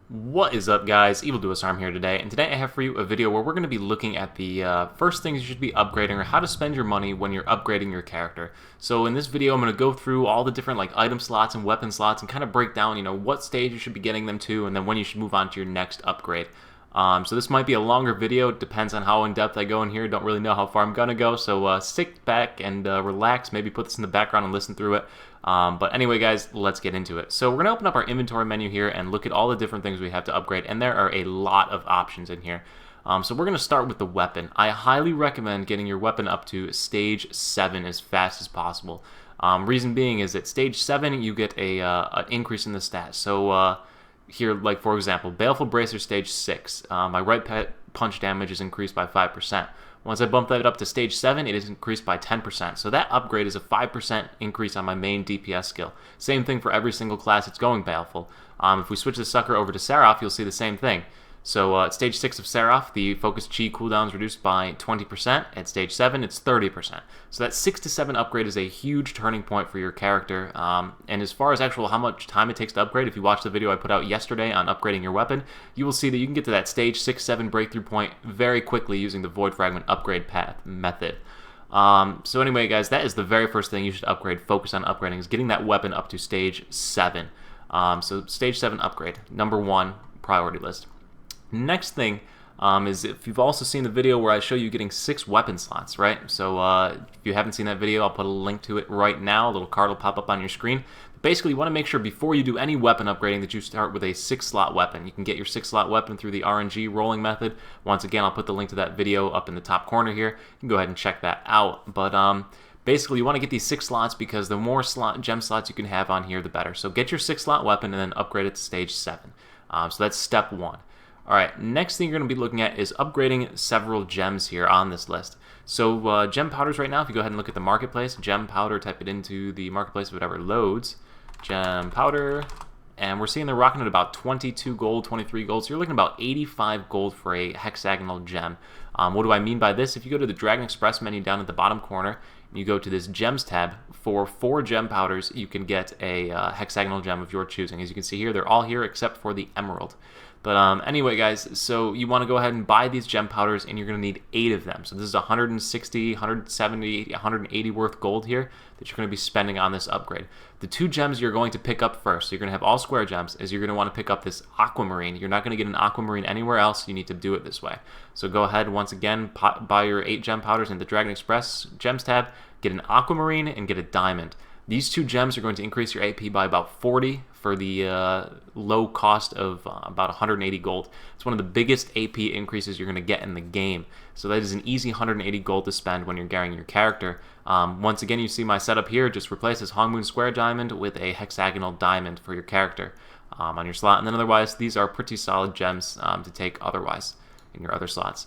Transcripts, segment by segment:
What is up, guys? EvilDuosArm here today, and today I have for you a video where we're going to be looking at the first things you should be upgrading, or how to spend your money when you're upgrading your character. So in this video I'm going to go through all the different item slots and weapon slots and kind of break down what stage you should be getting them to, and then when you should move on to your next upgrade. So this might be a longer video. It depends on how in-depth I go in here. Don't really know how far I'm going to go, so sit back and relax, maybe put this in the background and listen through it. But anyway, guys, let's get into it. So we're going to open up our inventory menu here and look at all the different things we have to upgrade, and there are a lot of options in here. So we're going to start with the weapon. I highly recommend getting your weapon up to stage 7 as fast as possible. Reason being is at stage 7 you get an increase in the stats. So here, for example, Baleful Bracer stage 6, my right punch damage is increased by 5%. Once I bump that up to stage 7, it is increased by 10%. So that upgrade is a 5% increase on my main DPS skill. Same thing for every single class it's going Baleful. If we switch the sucker over to Seraph, you'll see the same thing. So at stage 6 of Seraph, the focus chi cooldown is reduced by 20%. At stage 7, it's 30%. So that 6 to 7 upgrade is a huge turning point for your character. And as far as how much time it takes to upgrade, if you watch the video I put out yesterday on upgrading your weapon, you will see that you can get to that stage 6-7 breakthrough point very quickly using the Void Fragment upgrade path method. So anyway, guys, that is the very first thing you should focus on upgrading, is getting that weapon up to stage 7. So stage 7 upgrade, number 1 priority list. Next thing is, if you've also seen the video where I show you getting 6 weapon slots, right? So if you haven't seen that video, I'll put a link to it right now. A little card will pop up on your screen. But basically, you want to make sure before you do any weapon upgrading that you start with a 6-slot weapon. You can get your 6-slot weapon through the RNG rolling method. Once again, I'll put the link to that video up in the top corner here. You can go ahead and check that out. But basically, you want to get these 6 slots because the more gem slots you can have on here, the better. So get your 6-slot weapon and then upgrade it to stage 7. So that's step 1. Alright, next thing you're going to be looking at is upgrading several gems here on this list. So gem powders right now, if you go ahead and look at the marketplace, gem powder, type it into the marketplace, whatever loads, gem powder, and we're seeing they're rocking at about 22 gold, 23 gold, so you're looking at about 85 gold for a hexagonal gem. What do I mean by this? If you go to the Dragon Express menu down at the bottom corner, and you go to this gems tab, for 4 gem powders, you can get a hexagonal gem of your choosing. As you can see here, they're all here except for the emerald. But anyway, guys, so you want to go ahead and buy these gem powders, and you're going to need 8 of them. So this is 160, 170, 180 worth gold here that you're going to be spending on this upgrade. The 2 gems you're going to pick up first, so you're going to have all square gems, is you're going to want to pick up this aquamarine. You're not going to get an aquamarine anywhere else. You need to do it this way. So go ahead, once again, buy your 8 gem powders in the Dragon Express gems tab, get an aquamarine, and get a diamond. These 2 gems are going to increase your AP by about 40 for the low cost of about 180 gold. It's one of the biggest AP increases you're going to get in the game. So that is an easy 180 gold to spend when you're gearing your character. Once again, you see my setup here. Just replace this Hongmoon Square Diamond with a hexagonal diamond for your character on your slot. And then otherwise, these are pretty solid gems to take otherwise in your other slots.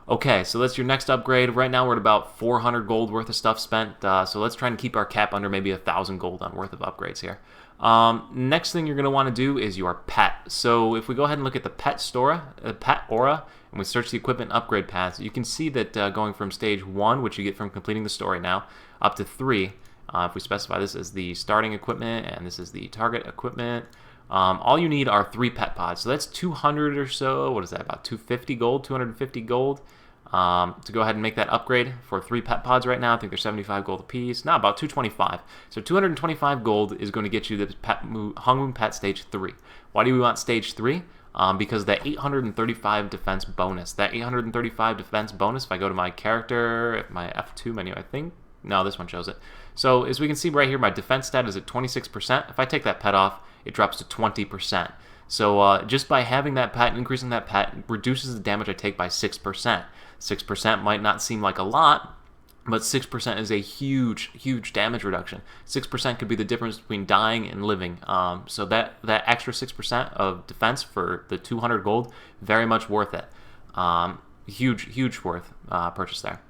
Okay, so that's your next upgrade. Right now we're at about 400 gold worth of stuff spent, so let's try and keep our cap under maybe 1,000 gold on worth of upgrades here. Next thing you're going to want to do is your pet. So if we go ahead and look at the pet aura, and we search the equipment upgrade paths, you can see that going from stage 1, which you get from completing the story now, up to 3, if we specify this as the starting equipment and this is the target equipment, all you need are 3 pet pods. So that's 200 or so. What is that, about 250 gold, 250 gold to go ahead and make that upgrade for 3 pet pods right now. I think they're 75 gold a piece. No, about 225. So 225 gold is going to get you the Hongmoon Pet Stage 3. Why do we want Stage 3? Because that 835 defense bonus. That 835 defense bonus, if I go to my character, my F2 menu, I think. No, this one shows it. So as we can see right here, my defense stat is at 26%. If I take that pet off, it drops to 20%. So just by having that pet, increasing that pet, reduces the damage I take by 6%. 6% might not seem like a lot, but 6% is a huge, huge damage reduction. 6% could be the difference between dying and living. So that extra 6% of defense for the 200 gold, very much worth it. Huge, huge worth purchase there.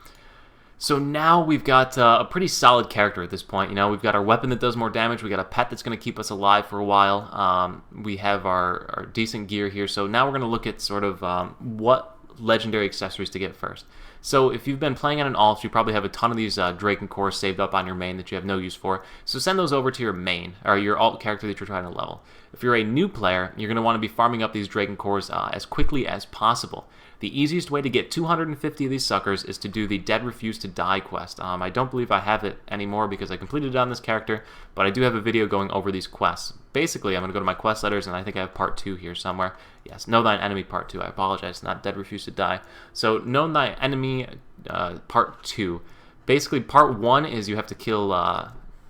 So now we've got a pretty solid character at this point. We've got our weapon that does more damage. We got a pet that's going to keep us alive for a while. We have our decent gear here. So now we're going to look at sort of what legendary accessories to get first. So if you've been playing on an alt, you probably have a ton of these Draken cores saved up on your main that you have no use for. So send those over to your main, or your alt character that you're trying to level. If you're a new player, you're going to want to be farming up these Draken cores as quickly as possible. The easiest way to get 250 of these suckers is to do the Dead Refuse to Die quest. I don't believe I have it anymore because I completed it on this character, but I do have a video going over these quests. Basically, I'm going to go to my quest letters, and I think I have part 2 here somewhere. Yes, Know Thine Enemy part 2. I apologize, not Dead Refuse to Die. So, Know Thy Enemy part 2. Basically, part 1 is you have to kill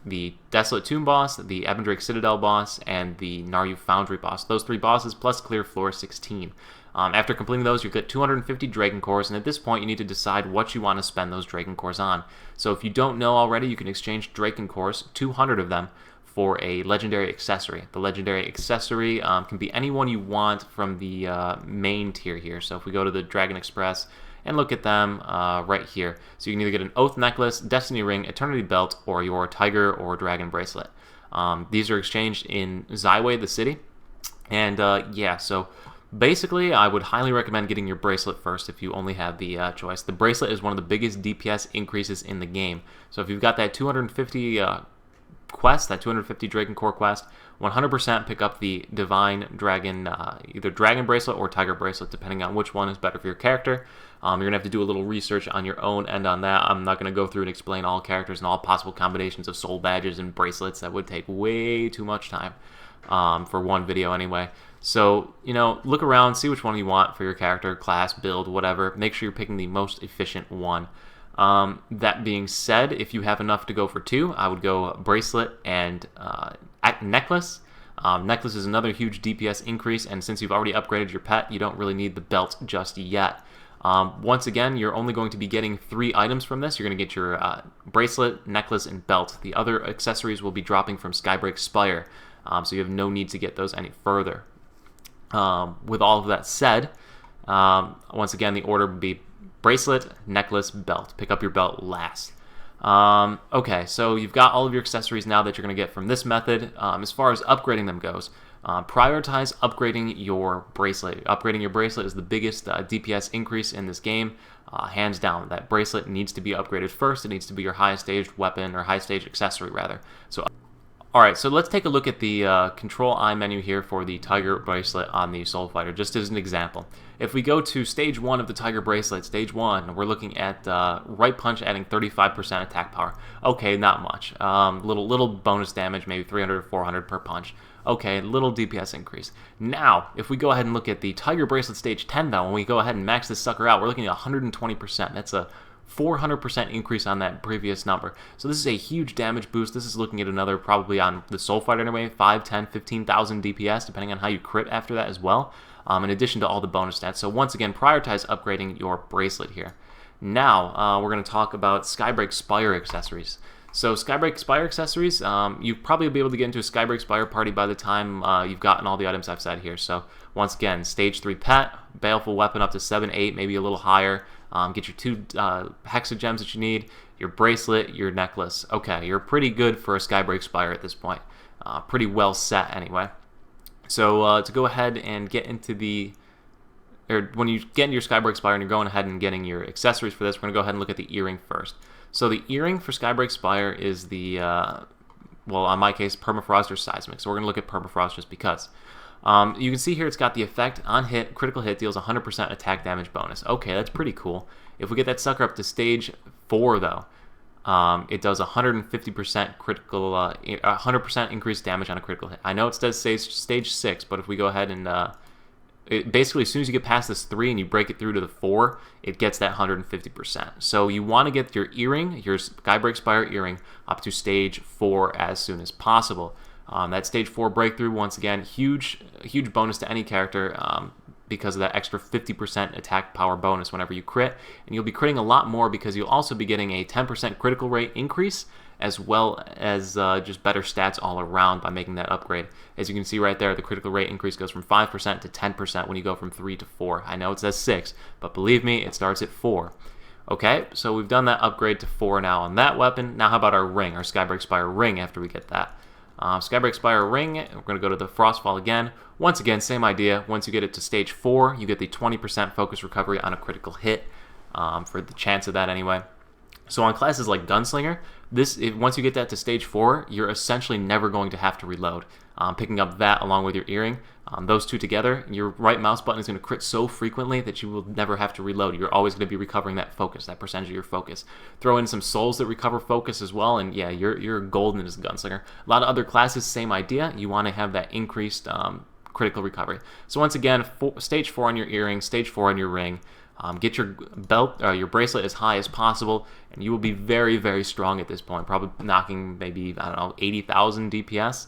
the Desolate Tomb boss, the Ebendrake Citadel boss, and the Naryu Foundry boss. Those 3 bosses plus clear floor 16. After completing those, you get 250 Draken cores, and at this point, you need to decide what you want to spend those Draken cores on. So if you don't know already, you can exchange Draken cores, 200 of them, for a legendary accessory. The legendary accessory can be any one you want from the main tier here. So if we go to the Dragon Express and look at them right here. So you can either get an Oath Necklace, Destiny Ring, Eternity Belt, or your Tiger or Dragon Bracelet. These are exchanged in Zyway, the city. And yeah, so basically, I would highly recommend getting your bracelet first if you only have the choice. The bracelet is one of the biggest DPS increases in the game. So if you've got that 250 quest, that 250 Draken Core quest, 100% pick up the Divine Dragon, either Dragon Bracelet or Tiger Bracelet, depending on which one is better for your character. You're going to have to do a little research on your own end on that. I'm not going to go through and explain all characters and all possible combinations of soul badges and bracelets. That would take way too much time for one video anyway. So, you know, look around, see which one you want for your character, class, build, whatever. Make sure you're picking the most efficient one. That being said, if you have enough to go for 2, I would go bracelet and necklace. Necklace is another huge DPS increase, and since you've already upgraded your pet, you don't really need the belt just yet. Once again, you're only going to be getting 3 items from this. You're going to get your bracelet, necklace, and belt. The other accessories will be dropping from Skybreak Spire, so you have no need to get those any further. With all of that said, once again, the order would be bracelet, necklace, belt. Pick up your belt last. Okay, so you've got all of your accessories now that you're going to get from this method. As far as upgrading them goes, prioritize upgrading your bracelet. Upgrading your bracelet is the biggest DPS increase in this game. Hands down, that bracelet needs to be upgraded first. It needs to be your highest staged weapon, or highest staged accessory, rather. So alright, so let's take a look at the Control-I menu here for the Tiger Bracelet on the Soul Fighter, just as an example. If we go to Stage 1 of the Tiger Bracelet, Stage 1, we're looking at Right Punch adding 35% attack power. Okay, not much. Little bonus damage, maybe 300 or 400 per punch. Okay, little DPS increase. Now, if we go ahead and look at the Tiger Bracelet Stage 10, though, when we go ahead and max this sucker out, we're looking at 120%. That's a 400% increase on that previous number. So this is a huge damage boost. This is looking at another, probably on the Soul Fighter anyway, 5, 10, 15,000 DPS, depending on how you crit after that as well, in addition to all the bonus stats. So once again, prioritize upgrading your bracelet here. Now, we're going to talk about Skybreak Spire accessories. So Skybreak Spire accessories, you'll probably be able to get into a Skybreak Spire party by the time you've gotten all the items I've said here. So once again, Stage 3 pet, Baleful Weapon up to 7, 8, maybe a little higher. Get your 2 hexagems that you need, your bracelet, your necklace. Okay, you're pretty good for a Skybreak Spire at this point. Pretty well set anyway. So to go ahead and get into the, or when you get into your Skybreak Spire and you're going ahead and getting your accessories for this, we're going to go ahead and look at the earring first. So the earring for Skybreak Spire is the, well, in my case, Permafrost or Seismic. So we're going to look at Permafrost just because. You can see here it's got the effect on hit, critical hit deals 100% attack damage bonus. Okay, that's pretty cool. If we get that sucker up to Stage 4, though, it does 150% critical, 100% increased damage on a critical hit. I know it says Stage 6, but if we go ahead and basically, as soon as you get past this 3 and you break it through to the 4, it gets that 150%. So you want to get your earring, your Skybreak Spire earring, up to Stage 4 as soon as possible. That Stage 4 breakthrough, once again, huge bonus to any character because of that extra 50% attack power bonus whenever you crit. And you'll be critting a lot more because you'll also be getting a 10% critical rate increase, as well as just better stats all around by making that upgrade. As you can see right there, the critical rate increase goes from 5% to 10% when you go from 3 to 4. I know it says 6, but believe me, it starts at 4. Okay, so we've done that upgrade to 4 now on that weapon. Now how about our ring, our Skybreak Spire ring after we get that? Skybreak Spire ring, we're going to go to the Frostfall again. Once again, same idea. Once you get it to Stage 4, you get the 20% focus recovery on a critical hit. for the chance of that anyway. So on classes like Gunslinger, once you get that to stage 4, you're essentially never going to have to reload. Picking up that along with your earring, those two together, your right mouse button is going to crit so frequently that you will never have to reload. You're always going to be recovering that focus, that percentage of your focus. Throw in some souls that recover focus as well, and yeah, you're golden as a Gunslinger. A lot of other classes, same idea. You want to have that increased critical recovery. So once again, stage 4 on your earring, stage 4 on your ring. Get your belt, your bracelet as high as possible, and you will be very, very strong at this point. Probably knocking maybe, I don't know, 80,000 DPS,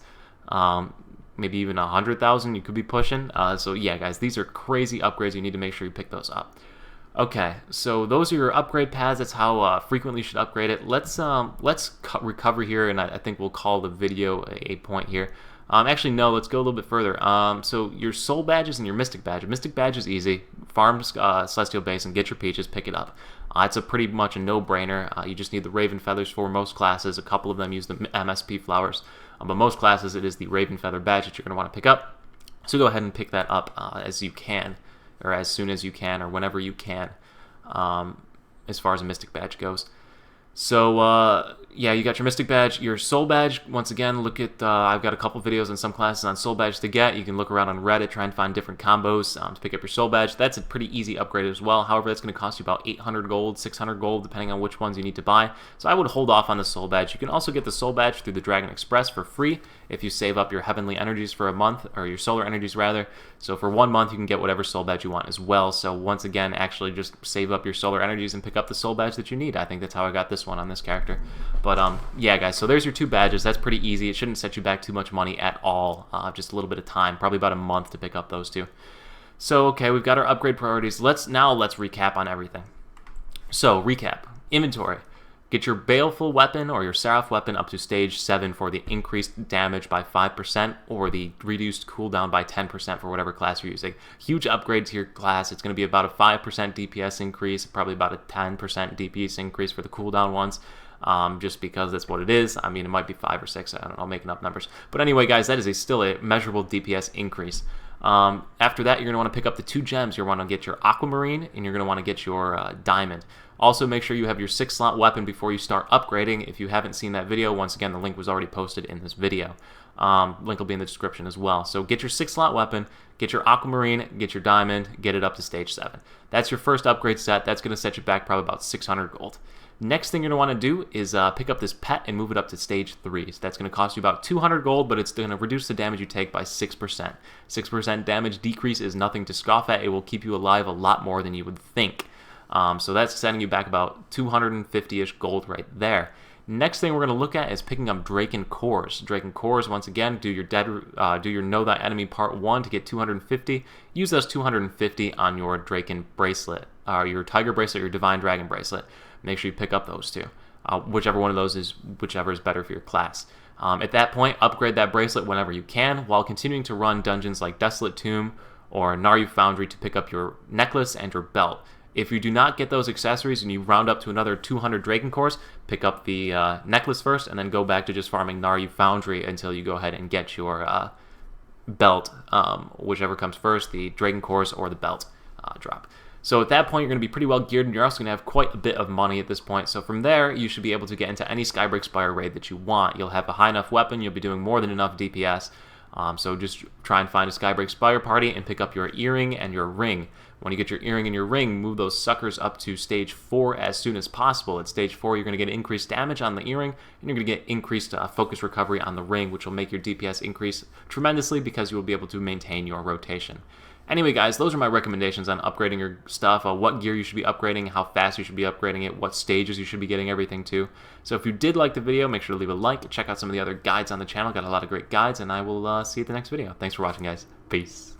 maybe even 100,000 you could be pushing. So yeah, guys, these are crazy upgrades. You need to make sure you pick those up. Okay, so those are your upgrade paths. That's how frequently you should upgrade it. Let's recover here, and I think we'll call the video a point here. Actually, no, let's go a little bit further. So your soul badges and your mystic badge. Mystic badge is easy. Farm Celestial Base and get your peaches, pick it up. It's pretty much a no-brainer. You just need the Raven Feathers for most classes. A couple of them use the MSP flowers. But most classes, it is the Raven Feather badge that you're going to want to pick up. So go ahead and pick that up as you can, or as soon as you can, or whenever you can, as far as a mystic badge goes. So, yeah, you got your Mystic Badge. Your Soul Badge, once again, look at, I've got a couple videos in some classes on Soul Badge to get. You can look around on Reddit, try and find different combos to pick up your Soul Badge. That's a pretty easy upgrade as well. However, that's going to cost you about 800 gold, 600 gold, depending on which ones you need to buy. So I would hold off on the Soul Badge. You can also get the Soul Badge through the Dragon Express for free if you save up your Heavenly Energies for a month, or your Solar Energies, rather. So for 1 month, you can get whatever Soul Badge you want as well. So once again, actually just save up your Solar Energies and pick up the Soul Badge that you need. I think that's how I got this one on this character. But yeah, guys, so there's your 2 badges. That's pretty easy. It shouldn't set you back too much money at all. Just a little bit of time, probably about a month to pick up those 2. So okay, we've got our upgrade priorities. Let's recap on everything. So recap: inventory. Get your Baleful weapon or your Seraph weapon up to stage 7 for the increased damage by 5% or the reduced cooldown by 10% for whatever class you're using. Huge upgrade to your class. It's going to be about a 5% DPS increase, probably about a 10% DPS increase for the cooldown ones. Just because that's what it is. I mean, it might be 5 or 6. I don't know, I'm making up numbers. But anyway, guys, that is still a measurable DPS increase. After that, you're going to want to pick up the 2 gems. You're going to want to get your Aquamarine, and you're going to want to get your Diamond. Also, make sure you have your 6-slot weapon before you start upgrading. If you haven't seen that video, once again, the link was already posted in this video. Link will be in the description as well. So get your 6-slot weapon, get your Aquamarine, get your Diamond, get it up to stage 7. That's your first upgrade set. That's going to set you back probably about 600 gold. Next thing you're going to want to do is pick up this pet and move it up to stage 3. So that's going to cost you about 200 gold, but it's going to reduce the damage you take by 6%. 6% damage decrease is nothing to scoff at. It will keep you alive a lot more than you would think. So that's setting you back about 250-ish gold right there. Next thing we're going to look at is picking up Draken Cores. Draken Cores, once again, do your Know Thy Enemy Part 1 to get 250. Use those 250 on your Draken Bracelet, your Tiger Bracelet, your Divine Dragon Bracelet. Make sure you pick up those 2. Whichever one of those is better for your class. At that point, upgrade that bracelet whenever you can, while continuing to run dungeons like Desolate Tomb or Naryu Foundry to pick up your necklace and your belt. If you do not get those accessories and you round up to another 200 Draken Cores, pick up the necklace first and then go back to just farming Naryu Foundry until you go ahead and get your belt, whichever comes first, the Draken Cores or the belt drop. So at that point, you're going to be pretty well geared, and you're also going to have quite a bit of money at this point. So from there, you should be able to get into any Skybreak Spire raid that you want. You'll have a high enough weapon. You'll be doing more than enough DPS. So just try and find a Skybreak Spire party and pick up your earring and your ring. When you get your earring and your ring, move those suckers up to stage 4 as soon as possible. At stage 4, you're going to get increased damage on the earring, and you're going to get increased focus recovery on the ring, which will make your DPS increase tremendously because you will be able to maintain your rotation. Anyway, guys, those are my recommendations on upgrading your stuff, what gear you should be upgrading, how fast you should be upgrading it, what stages you should be getting everything to. So if you did like the video, make sure to leave a like, check out some of the other guides on the channel. Got a lot of great guides, and I will see you at the next video. Thanks for watching, guys. Peace.